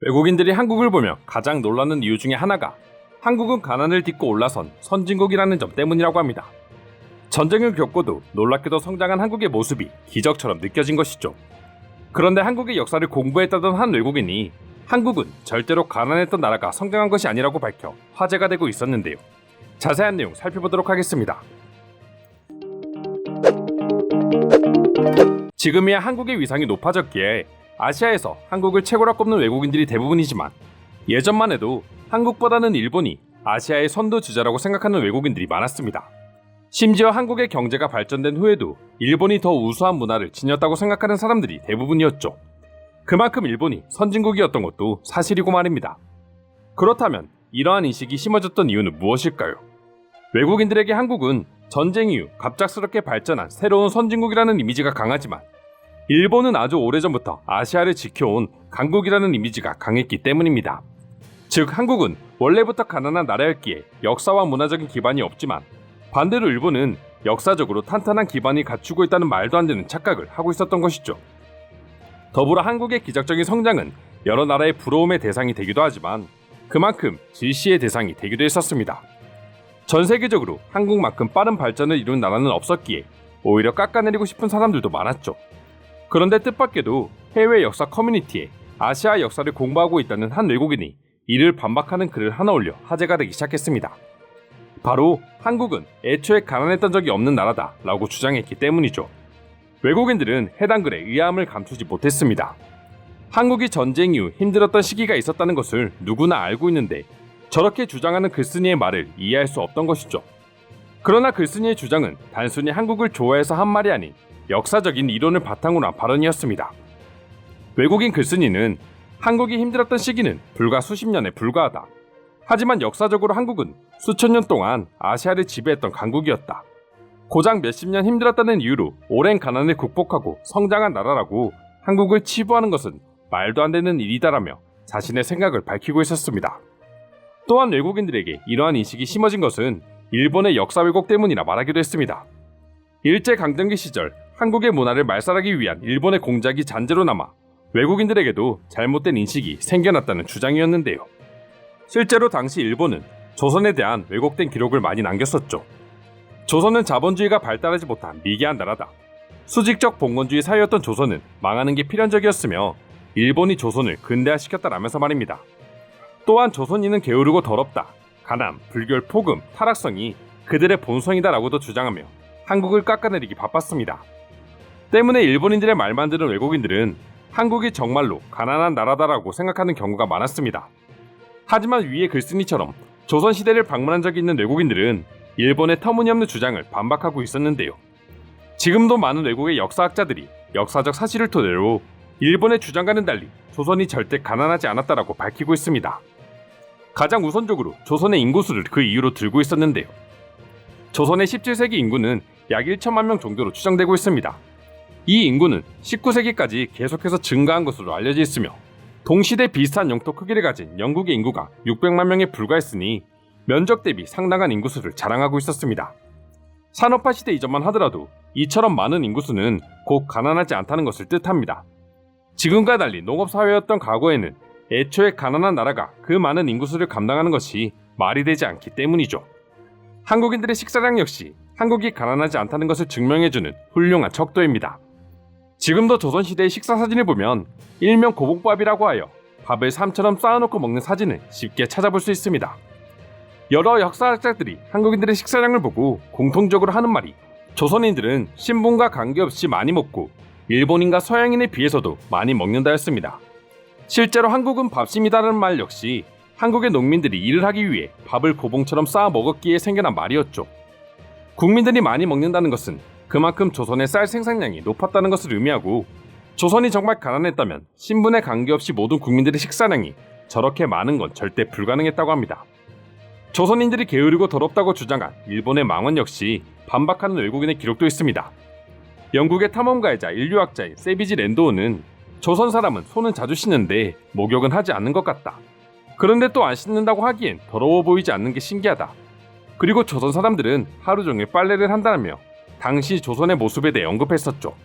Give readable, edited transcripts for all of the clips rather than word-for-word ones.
외국인들이 한국을 보며 가장 놀라는 이유 중에 하나가 한국은 가난을 딛고 올라선 선진국이라는 점 때문이라고 합니다. 전쟁을 겪고도 놀랍게도 성장한 한국의 모습이 기적처럼 느껴진 것이죠. 그런데 한국의 역사를 공부했다던 한 외국인이 한국은 절대로 가난했던 나라가 성장한 것이 아니라고 밝혀 화제가 되고 있었는데요. 자세한 내용 살펴보도록 하겠습니다. 지금이야 한국의 위상이 높아졌기에 아시아에서 한국을 최고라 꼽는 외국인들이 대부분이지만 예전만 해도 한국보다는 일본이 아시아의 선두주자라고 생각하는 외국인들이 많았습니다. 심지어 한국의 경제가 발전된 후에도 일본이 더 우수한 문화를 지녔다고 생각하는 사람들이 대부분이었죠. 그만큼 일본이 선진국이었던 것도 사실이고 말입니다. 그렇다면 이러한 인식이 심어졌던 이유는 무엇일까요? 외국인들에게 한국은 전쟁 이후 갑작스럽게 발전한 새로운 선진국이라는 이미지가 강하지만 일본은 아주 오래전부터 아시아를 지켜온 강국이라는 이미지가 강했기 때문입니다. 즉 한국은 원래부터 가난한 나라였기에 역사와 문화적인 기반이 없지만 반대로 일본은 역사적으로 탄탄한 기반이 갖추고 있다는 말도 안 되는 착각을 하고 있었던 것이죠. 더불어 한국의 기적적인 성장은 여러 나라의 부러움의 대상이 되기도 하지만 그만큼 질시의 대상이 되기도 했었습니다. 전 세계적으로 한국만큼 빠른 발전을 이룬 나라는 없었기에 오히려 깎아내리고 싶은 사람들도 많았죠. 그런데 뜻밖에도 해외 역사 커뮤니티에 아시아 역사를 공부하고 있다는 한 외국인이 이를 반박하는 글을 하나 올려 화제가 되기 시작했습니다. 바로 한국은 애초에 가난했던 적이 없는 나라다 라고 주장했기 때문이죠. 외국인들은 해당 글에 의아함을 감추지 못했습니다. 한국이 전쟁 이후 힘들었던 시기가 있었다는 것을 누구나 알고 있는데 저렇게 주장하는 글쓴이의 말을 이해할 수 없던 것이죠. 그러나 글쓴이의 주장은 단순히 한국을 좋아해서 한 말이 아닌 역사적인 이론을 바탕으로 한 발언이었습니다. 외국인 글쓴이는 한국이 힘들었던 시기는 불과 수십 년에 불과하다. 하지만 역사적으로 한국은 수천 년 동안 아시아를 지배했던 강국이었다. 고작 몇십 년 힘들었다는 이유로 오랜 가난을 극복하고 성장한 나라라고 한국을 치부하는 것은 말도 안 되는 일이다라며 자신의 생각을 밝히고 있었습니다. 또한 외국인들에게 이러한 인식이 심어진 것은 일본의 역사 왜곡 때문이라 말하기도 했습니다. 일제강점기 시절 한국의 문화를 말살하기 위한 일본의 공작이 잔재로 남아 외국인들에게도 잘못된 인식이 생겨났다는 주장이었는데요. 실제로 당시 일본은 조선에 대한 왜곡된 기록을 많이 남겼었죠. 조선은 자본주의가 발달하지 못한 미개한 나라다. 수직적 봉건주의 사회였던 조선은 망하는 게 필연적이었으며 일본이 조선을 근대화시켰다라면서 말입니다. 또한 조선인은 게으르고 더럽다. 가남, 불결, 폭음, 타락성이 그들의 본성이다라고도 주장하며 한국을 깎아내리기 바빴습니다. 때문에 일본인들의 말만 들은 외국인들은 한국이 정말로 가난한 나라다라고 생각하는 경우가 많았습니다. 하지만 위의 글쓴이처럼 조선시대를 방문한 적이 있는 외국인들은 일본의 터무니없는 주장을 반박하고 있었는데요. 지금도 많은 외국의 역사학자들이 역사적 사실을 토대로 일본의 주장과는 달리 조선이 절대 가난하지 않았다라고 밝히고 있습니다. 가장 우선적으로 조선의 인구수를 그 이유로 들고 있었는데요. 조선의 17세기 인구는 약 1천만 명 정도로 추정되고 있습니다. 이 인구는 19세기까지 계속해서 증가한 것으로 알려져 있으며 동시대 비슷한 영토 크기를 가진 영국의 인구가 600만 명에 불과했으니 면적 대비 상당한 인구수를 자랑하고 있었습니다. 산업화 시대 이전만 하더라도 이처럼 많은 인구수는 곧 가난하지 않다는 것을 뜻합니다. 지금과 달리 농업사회였던 과거에는 애초에 가난한 나라가 그 많은 인구수를 감당하는 것이 말이 되지 않기 때문이죠. 한국인들의 식사량 역시 한국이 가난하지 않다는 것을 증명해주는 훌륭한 척도입니다. 지금도 조선시대의 식사 사진을 보면 일명 고봉밥이라고 하여 밥을 삶처럼 쌓아놓고 먹는 사진을 쉽게 찾아볼 수 있습니다. 여러 역사학자들이 한국인들의 식사량을 보고 공통적으로 하는 말이 조선인들은 신분과 관계없이 많이 먹고 일본인과 서양인에 비해서도 많이 먹는다였습니다. 실제로 한국은 밥심이다라는 말 역시 한국의 농민들이 일을 하기 위해 밥을 고봉처럼 쌓아 먹었기에 생겨난 말이었죠. 국민들이 많이 먹는다는 것은 그만큼 조선의 쌀 생산량이 높았다는 것을 의미하고 조선이 정말 가난했다면 신분에 관계없이 모든 국민들의 식사량이 저렇게 많은 건 절대 불가능했다고 합니다. 조선인들이 게으르고 더럽다고 주장한 일본의 망원 역시 반박하는 외국인의 기록도 있습니다. 영국의 탐험가이자 인류학자인 세비지 랜도우는 조선 사람은 손은 자주 씻는데 목욕은 하지 않는 것 같다. 그런데 또 안 씻는다고 하기엔 더러워 보이지 않는 게 신기하다. 그리고 조선 사람들은 하루 종일 빨래를 한다며 당시 조선의 모습에 대해 언급했었죠.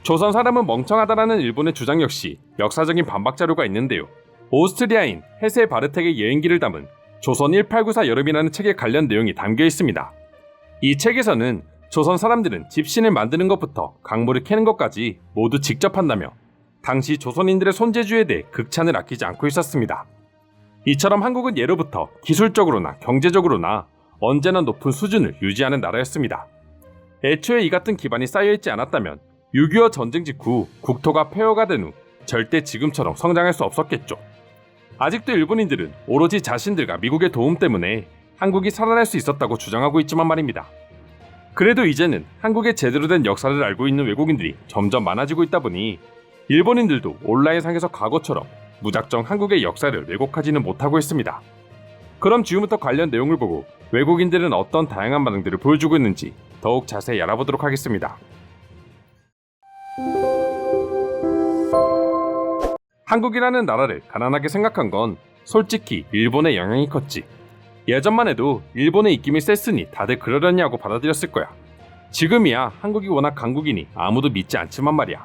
조선 사람은 멍청하다라는 일본의 주장 역시 역사적인 반박 자료가 있는데요. 오스트리아인 헤세 바르텍의 여행기를 담은 조선 1894 여름이라는 책에 관련 내용이 담겨 있습니다. 이 책에서는 조선 사람들은 집신을 만드는 것부터 강물을 캐는 것까지 모두 직접 한다며 당시 조선인들의 손재주에 대해 극찬을 아끼지 않고 있었습니다. 이처럼 한국은 예로부터 기술적으로나 경제적으로나 언제나 높은 수준을 유지하는 나라였습니다. 애초에 이 같은 기반이 쌓여있지 않았다면 6.25 전쟁 직후 국토가 폐허가 된 후 절대 지금처럼 성장할 수 없었겠죠. 아직도 일본인들은 오로지 자신들과 미국의 도움 때문에 한국이 살아날 수 있었다고 주장하고 있지만 말입니다. 그래도 이제는 한국의 제대로 된 역사를 알고 있는 외국인들이 점점 많아지고 있다 보니 일본인들도 온라인상에서 과거처럼 무작정 한국의 역사를 왜곡하지는 못하고 있습니다. 그럼 지금부터 관련 내용을 보고 외국인들은 어떤 다양한 반응들을 보여주고 있는지 더욱 자세히 알아보도록 하겠습니다. 한국이라는 나라를 가난하게 생각한 건 솔직히 일본의 영향이 컸지. 예전만 해도 일본의 입김이 셌으니 다들 그러려냐고 받아들였을 거야. 지금이야 한국이 워낙 강국이니 아무도 믿지 않지만 말이야.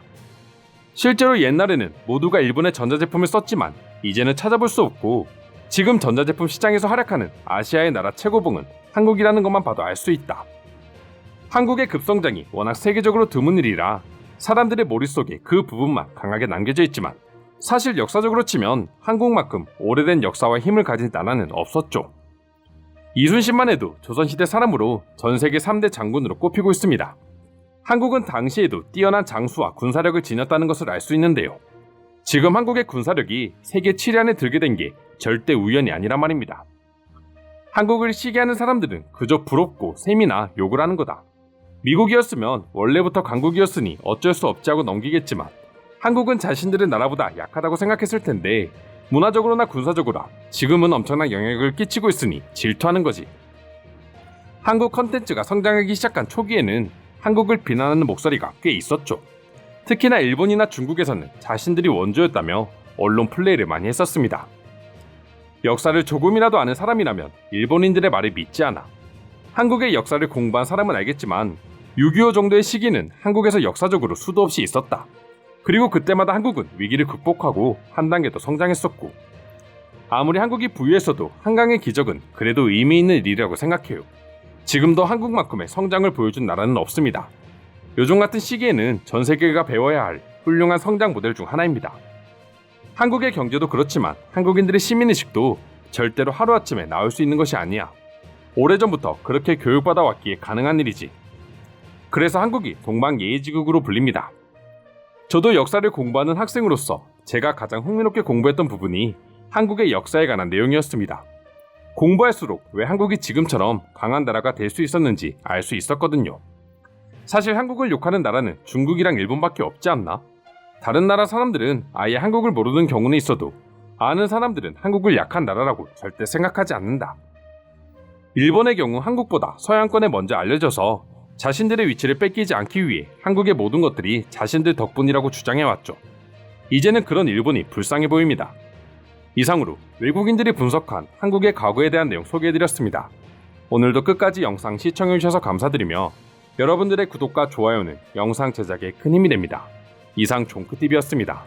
실제로 옛날에는 모두가 일본의 전자제품을 썼지만 이제는 찾아볼 수 없고 지금 전자제품 시장에서 활약하는 아시아의 나라 최고봉은 한국이라는 것만 봐도 알 수 있다. 한국의 급성장이 워낙 세계적으로 드문 일이라 사람들의 머릿속에 그 부분만 강하게 남겨져 있지만 사실 역사적으로 치면 한국만큼 오래된 역사와 힘을 가진 나라는 없었죠. 이순신만 해도 조선시대 사람으로 전 세계 3대 장군으로 꼽히고 있습니다. 한국은 당시에도 뛰어난 장수와 군사력을 지녔다는 것을 알 수 있는데요. 지금 한국의 군사력이 세계 7위 안에 들게 된 게 절대 우연이 아니란 말입니다. 한국을 시기하는 사람들은 그저 부럽고 셈이나 욕을 하는 거다. 미국이었으면 원래부터 강국이었으니 어쩔 수 없지 하고 넘기겠지만 한국은 자신들의 나라보다 약하다고 생각했을 텐데 문화적으로나 군사적으로 지금은 엄청난 영향력을 끼치고 있으니 질투하는 거지. 한국 컨텐츠가 성장하기 시작한 초기에는 한국을 비난하는 목소리가 꽤 있었죠. 특히나 일본이나 중국에서는 자신들이 원조였다며 언론 플레이를 많이 했었습니다. 역사를 조금이라도 아는 사람이라면 일본인들의 말을 믿지 않아. 한국의 역사를 공부한 사람은 알겠지만 6.25 정도의 시기는 한국에서 역사적으로 수도 없이 있었다. 그리고 그때마다 한국은 위기를 극복하고 한 단계 더 성장했었고 아무리 한국이 부유했어도 한강의 기적은 그래도 의미 있는 일이라고 생각해요. 지금도 한국만큼의 성장을 보여준 나라는 없습니다. 요즘 같은 시기에는 전 세계가 배워야 할 훌륭한 성장 모델 중 하나입니다. 한국의 경제도 그렇지만 한국인들의 시민의식도 절대로 하루아침에 나올 수 있는 것이 아니야. 오래전부터 그렇게 교육받아 왔기에 가능한 일이지. 그래서 한국이 동방예의지국으로 불립니다. 저도 역사를 공부하는 학생으로서 제가 가장 흥미롭게 공부했던 부분이 한국의 역사에 관한 내용이었습니다. 공부할수록 왜 한국이 지금처럼 강한 나라가 될 수 있었는지 알 수 있었거든요. 사실 한국을 욕하는 나라는 중국이랑 일본밖에 없지 않나? 다른 나라 사람들은 아예 한국을 모르는 경우는 있어도 아는 사람들은 한국을 약한 나라라고 절대 생각하지 않는다. 일본의 경우 한국보다 서양권에 먼저 알려져서 자신들의 위치를 뺏기지 않기 위해 한국의 모든 것들이 자신들 덕분이라고 주장해왔죠. 이제는 그런 일본이 불쌍해 보입니다. 이상으로 외국인들이 분석한 한국의 과거에 대한 내용 소개해드렸습니다. 오늘도 끝까지 영상 시청해주셔서 감사드리며 여러분들의 구독과 좋아요는 영상 제작에 큰 힘이 됩니다. 이상 종크TV였습니다.